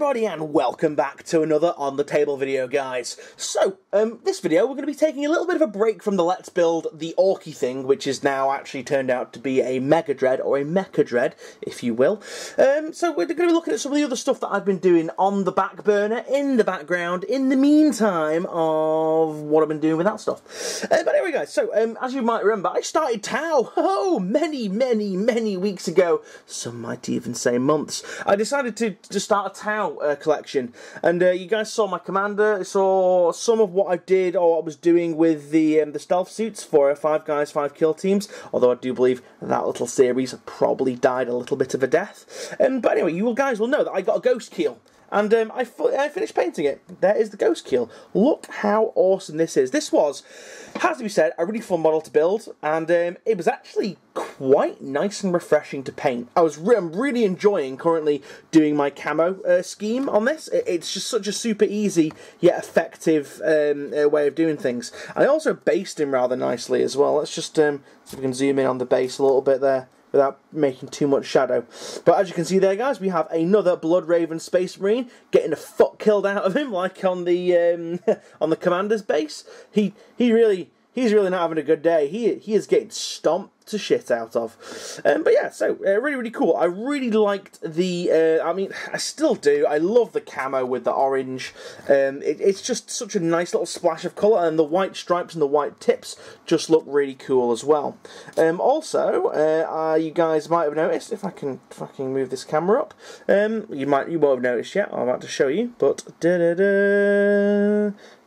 everybody and welcome back to another On The Table video, guys. So, this video we're going to be taking a little bit of a break from the Let's Build the Orky thing, which is now actually turned out to be a Mega Dread, or a Mecha Dread, if you will. So we're going to be looking at some of the other stuff that I've been doing on the back burner, in the background, in the meantime of what I've been doing with that stuff. But anyway, guys, so as you might remember, I started Tau, many weeks ago. Some might even say months. I decided to start a Tau collection, and you guys saw my commander, saw some of what I did or what I was doing with the stealth suits for 5 guys, 5 kill teams, although I do believe that little series probably died a little bit of a death. But anyway, you guys will know that I got a Ghost Keel. And I finished painting it. There is the Ghost Keel. Look how awesome this is. This was, has to be said, a really fun model to build, and it was actually quite nice and refreshing to paint. I'm really enjoying currently doing my camo scheme on this. It's just such a super easy yet effective way of doing things. I also based him rather nicely as well. Let's just see if we can zoom in on the base a little bit there, without making too much shadow. But as you can see there, guys, we have another Bloodraven Space Marine getting the fuck killed out of him, like on the on the commander's base. He's really not having a good day. He is getting stomped to shit out of. But yeah, so really cool. I really liked the. I mean, I still do. I love the camo with the orange. It's just such a nice little splash of colour, and the white stripes and the white tips just look really cool as well. Also, you guys might have noticed, if I can fucking move this camera up, you won't have noticed yet. I'm about to show you, but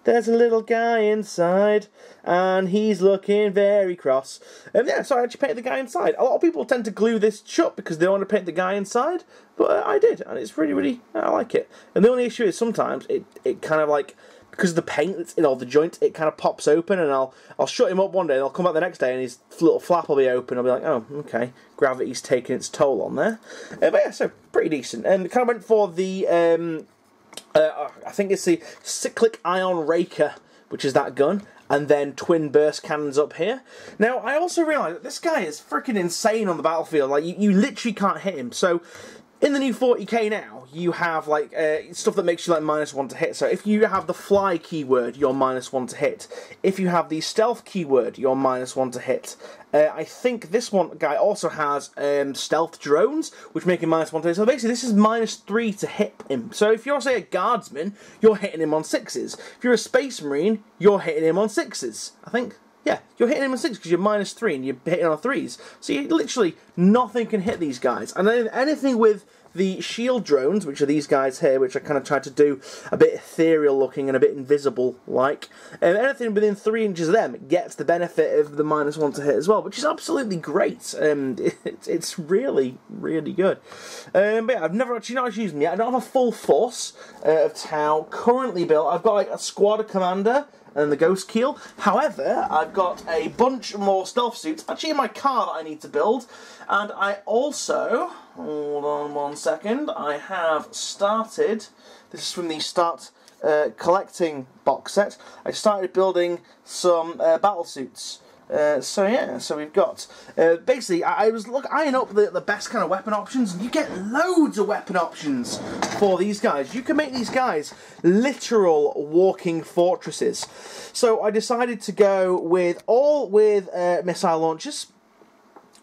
there's a little guy inside, and he's looking very cross. Yeah, so I actually painted the guy inside. A lot of people tend to glue this shut because they want to paint the guy inside, but I did, and it's really, I like it. And the only issue is sometimes it kind of like, because of the paint that's in all the joints, it kind of pops open, and I'll shut him up one day, and I'll come back the next day, and his little flap will be open. I'll be like, oh, okay, gravity's taking its toll on there. But yeah, so pretty decent. And kind of went for the I think it's the Cyclic Ion Raker, which is that gun, and then twin burst cannons up here. Now, I also realised that this guy is freaking insane on the battlefield. Like, you literally can't hit him. So, in the new 40k now, you have like stuff that makes you like -1 to hit. So if you have the fly keyword, you're -1 to hit. If you have the stealth keyword, you're -1 to hit. I think this one guy also has stealth drones, which make him -1 to hit. So basically, this is -3 to hit him. So if you're, say, a guardsman, you're hitting him on 6s. If you're a space marine, you're hitting him on 6s. I think. Yeah, you're hitting him on 6 because you're -3 and you're hitting on 3s. So you literally, nothing can hit these guys. And then anything with the shield drones, which are these guys here, which I kind of tried to do a bit ethereal looking and a bit invisible like, anything within 3 inches of them gets the benefit of the -1 to hit as well, which is absolutely great. It's really good. But yeah, I've never actually not used them yet. I don't have a full force of Tau currently built. I've got like a squad of commander and the Ghost Keel. However, I've got a bunch more stealth suits actually in my car that I need to build, and I also, hold on 1 second, I have started, this is from the Start Collecting box set, I started building some battle suits. So yeah, so we've got, basically, I was eyeing up the best kind of weapon options, and you get loads of weapon options for these guys. You can make these guys literal walking fortresses. So I decided to go with missile launchers.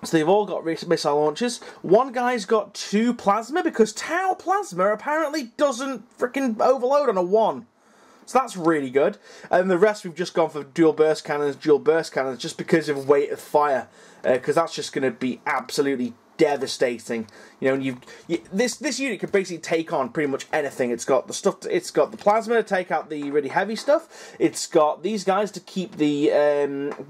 So they've all got missile launchers. One guy's got 2 plasma, because Tau plasma apparently doesn't freaking overload on a 1. So that's really good. And the rest we've just gone for dual burst cannons, just because of weight of fire. Because that's just going to be absolutely devastating. You know, and this unit can basically take on pretty much anything. It's got the stuff. It's got the plasma to take out the really heavy stuff. It's got these guys to keep the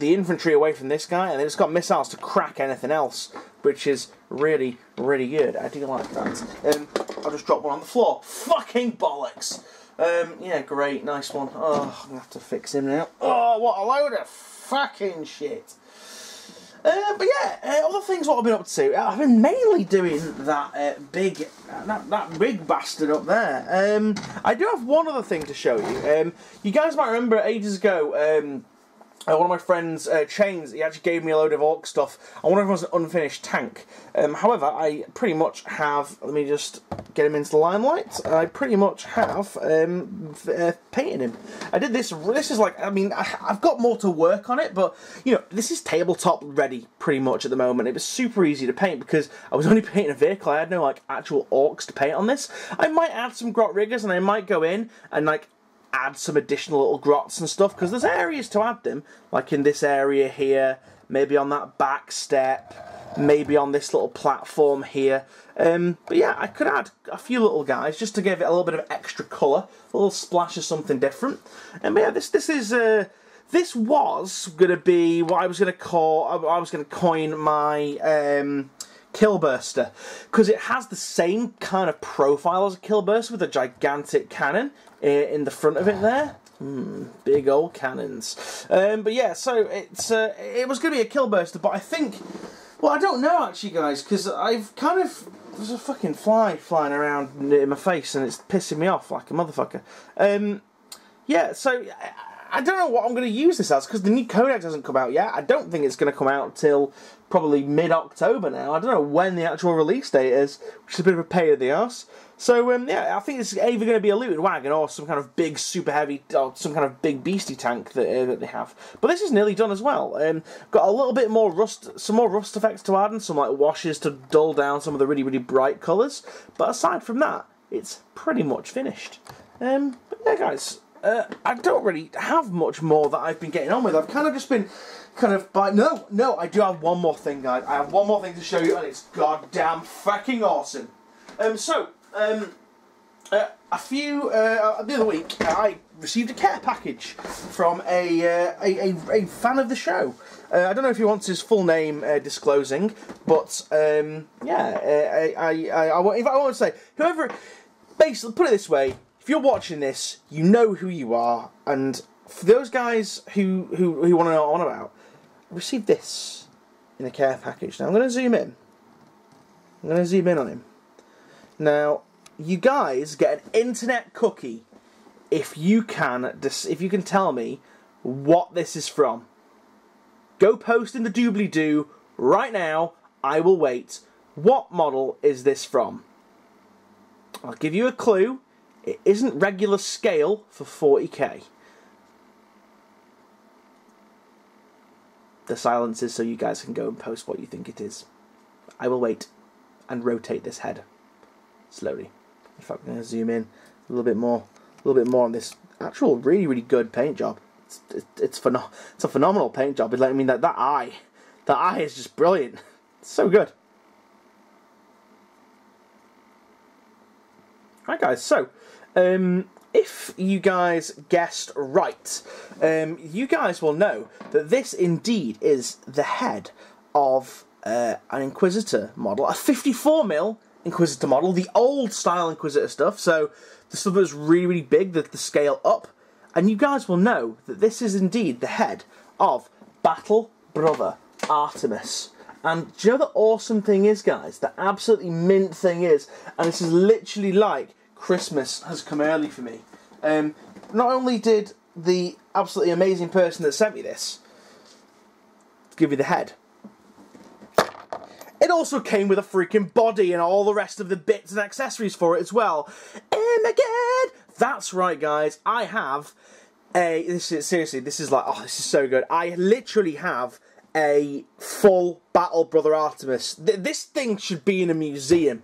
infantry away from this guy, and then it's got missiles to crack anything else, which is really good. I do like that. I'll just drop one on the floor. Fucking bollocks. Yeah, great, nice one. Oh, I'm gonna have to fix him now. Oh, what a load of fucking shit. But yeah, other things what I've been up to. I've been mainly doing that big bastard up there. I do have one other thing to show you. You guys might remember ages ago, one of my friends, Chains, he actually gave me a load of Orc stuff. I wonder if it was an unfinished tank. However, I pretty much have, let me just get him into the limelight, I pretty much have painted him. I did this is like, I mean, I've got more to work on it, but, you know, this is tabletop ready pretty much at the moment. It was super easy to paint because I was only painting a vehicle. I had no, like, actual Orcs to paint on this. I might add some grot riggers and I might go in and, like, add some additional little grots and stuff, because there's areas to add them, like in this area here, maybe on that back step, maybe on this little platform here. But yeah, I could add a few little guys just to give it a little bit of extra colour, a little splash of something different. But yeah, this was going to be what I was going to call, I was going to coin my Killburster, because it has the same kind of profile as a Killburster with a gigantic cannon in the front of it there. Big old cannons. But yeah, so it was going to be a Killburster, but I think, well, I don't know actually, guys, because I've kind of, there's a fucking fly flying around in my face and it's pissing me off like a motherfucker. Yeah, so I don't know what I'm going to use this as, because the new Codex hasn't come out yet. I don't think it's going to come out till probably mid-October now. I don't know when the actual release date is, which is a bit of a pain in the arse. So, yeah, I think it's either going to be a looted wagon or some kind of big, super heavy, or some kind of big beastie tank that they have. But this is nearly done as well. Got a little bit more rust, some more rust effects to add, and some like washes to dull down some of the really, really bright colours. But aside from that, it's pretty much finished. But yeah, guys, I don't really have much more that I've been getting on with. I've kind of just been no, I do have one more thing, guys. I have one more thing to show you, and it's goddamn fucking awesome. The other week, I received a care package from a fan of the show. I don't know if he wants his full name disclosing, but yeah, I want to say, whoever, basically, put it this way, if you're watching this, you know who you are, and for those guys who want to know what I'm on about, I received this in a care package. Now I'm going to zoom in. I'm going to zoom in on him. Now, you guys get an internet cookie if you can tell me what this is from. Go post in the doobly-doo right now. I will wait. What model is this from? I'll give you a clue. It isn't regular scale for 40k. The silence is so you guys can go and post what you think it is. I will wait and rotate this head slowly. In fact, I'm going to zoom in a little bit more on this actual really, really good paint job. It's a phenomenal paint job. I mean, that eye is just brilliant. It's so good. Right, guys, so if you guys guessed right, you guys will know that this indeed is the head of an Inquisitor model, a 54mm Inquisitor model, the old style Inquisitor stuff, so the stuff that was really, really big, the scale up, and you guys will know that this is indeed the head of Battle Brother Artemis. And do you know the awesome thing is, guys, the absolutely mint thing is, and this is literally like Christmas has come early for me. Not only did the absolutely amazing person that sent me this give me the head, it also came with a freaking body and all the rest of the bits and accessories for it as well. Oh my god! That's right, guys. I have this is so good. I literally have a full Battle Brother Artemis. This thing should be in a museum.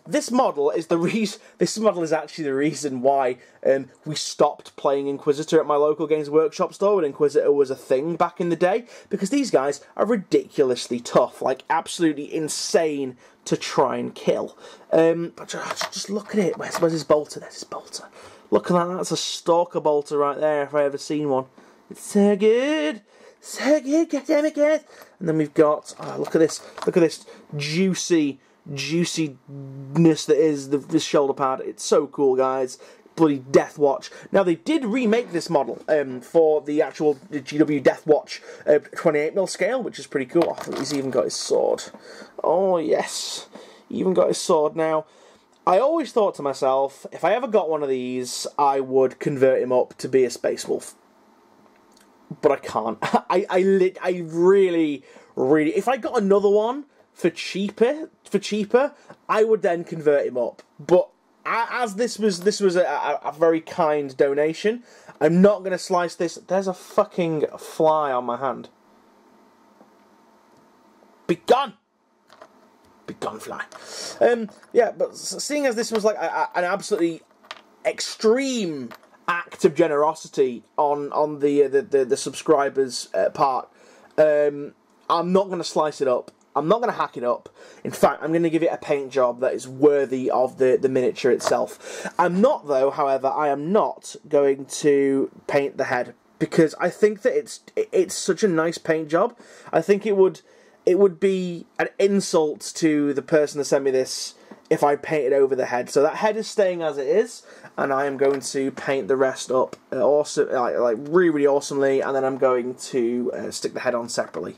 This model is actually the reason why we stopped playing Inquisitor at my local Games Workshop store when Inquisitor was a thing back in the day, because these guys are ridiculously tough, like absolutely insane to try and kill. But just look at it. Where's his bolter? There's his bolter. Look at that. That's a stalker bolter right there, if I ever seen one. It's so good. So good, goddammit, guys. And then we've got, look at this juiciness that is this shoulder pad. It's so cool, guys. Bloody Death Watch. Now, they did remake this model for the actual GW Death Watch 28mm scale, which is pretty cool. Oh, he's even got his sword. Oh, yes. He even got his sword now. I always thought to myself, if I ever got one of these, I would convert him up to be a Space Wolf. but I can't. I really, if I got another one for cheaper, I would then convert him up. But as this was a very kind donation, I'm not going to slice this. There's a fucking fly on my hand. Be gone! Be gone, fly. Yeah, but seeing as this was like an absolutely extreme act of generosity on the subscribers' part, I'm not going to slice it up. I'm not going to hack it up. In fact, I'm going to give it a paint job that is worthy of the miniature itself. I'm not, though, however, I am not going to paint the head, because I think that it's such a nice paint job. I think it would be an insult to the person that sent me this if I painted over the head. So that head is staying as it is, and I am going to paint the rest up awesome, like really, really awesomely, and then I'm going to stick the head on separately.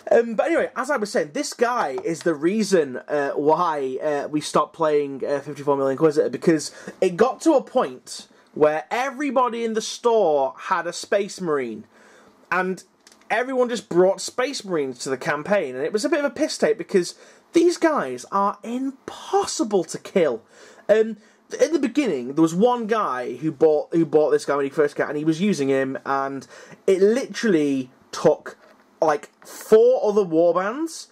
But anyway, as I was saying, this guy is the reason why we stopped playing 54 Million Inquisitor, because it got to a point where everybody in the store had a Space Marine, and everyone just brought Space Marines to the campaign, and it was a bit of a piss take because these guys are impossible to kill. In the beginning, there was one guy who bought this guy when he first got, and he was using him, and it literally took like 4 other warbands.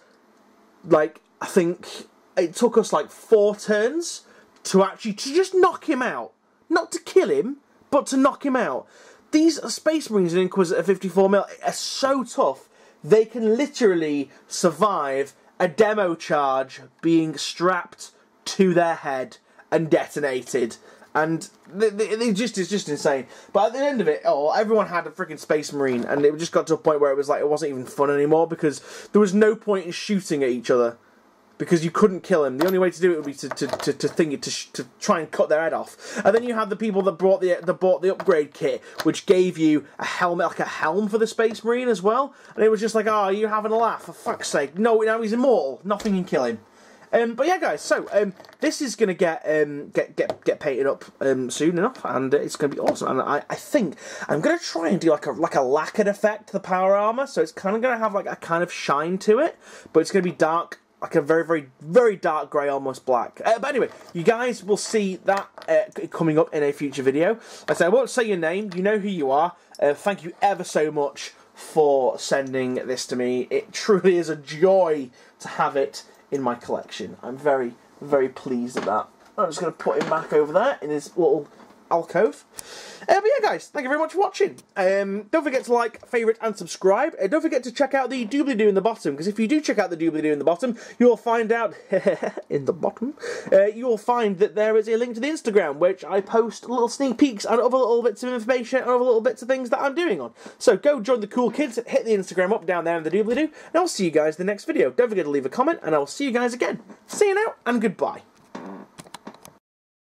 Like, I think it took us like 4 turns to just knock him out. Not to kill him, but to knock him out. These Space Marines in Inquisitor 54mm are so tough, they can literally survive a demo charge being strapped to their head and detonated. And it's just insane. But at the end of it, everyone had a freaking Space Marine, and it just got to a point where it was like, it wasn't even fun anymore, because there was no point in shooting at each other, because you couldn't kill him. The only way to do it would be to try and cut their head off. And then you had the people that bought the upgrade kit, which gave you a helmet, like a helm for the Space Marine as well. And it was just like, oh, you're having a laugh, for fuck's sake. No, now he's immortal. Nothing can kill him. But yeah, guys. So this is gonna get painted up soon enough, and it's gonna be awesome. And I think I'm gonna try and do like a lacquered effect to the power armor, so it's kind of gonna have like a kind of shine to it, but it's gonna be dark. Like a very, very, very dark grey, almost black. But anyway, you guys will see that coming up in a future video. Like I say, I won't say your name. You know who you are. Thank you ever so much for sending this to me. It truly is a joy to have it in my collection. I'm very, very pleased at that. I'm just going to put him back over there in his little alcove. But yeah, guys, thank you very much for watching. Don't forget to like, favourite, and subscribe. Don't forget to check out the doobly-doo in the bottom, because if you do check out the doobly-doo in the bottom, you'll find out, in the bottom, you'll find that there is a link to the Instagram, which I post little sneak peeks and other little bits of information and other little bits of things that I'm doing on. So go join the cool kids, hit the Instagram up down there in the doobly-doo, and I'll see you guys in the next video. Don't forget to leave a comment, and I'll see you guys again. See you now, and goodbye.